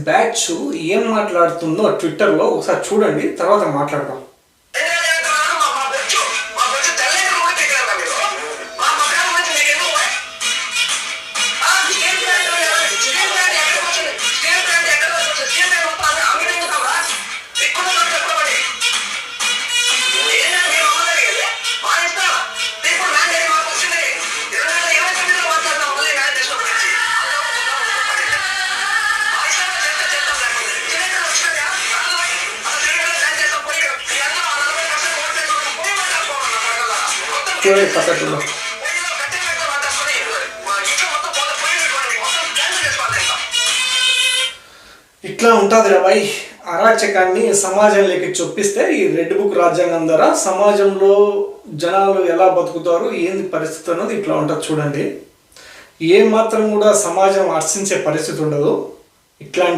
Batch ఏం మాట్లాడుతుందో ట్విట్టర్లో ఒకసారి చూడండి, తర్వాత మాట్లాడదాం. చూడండి పక్కట్లో ఇట్లా ఉంటుంది రా బాయ్. అరాచకాన్ని సమాజంలోకి చొప్పిస్తే ఈ రెడ్ బుక్ రాజ్యాంగం ద్వారా సమాజంలో జనాలు ఎలా బతుకుతారు, ఏంది పరిస్థితి అన్నది ఇట్లా ఉంటుంది చూడండి. ఏ మాత్రం కూడా సమాజం హర్షించే పరిస్థితి ఉండదు ఇట్లాంటి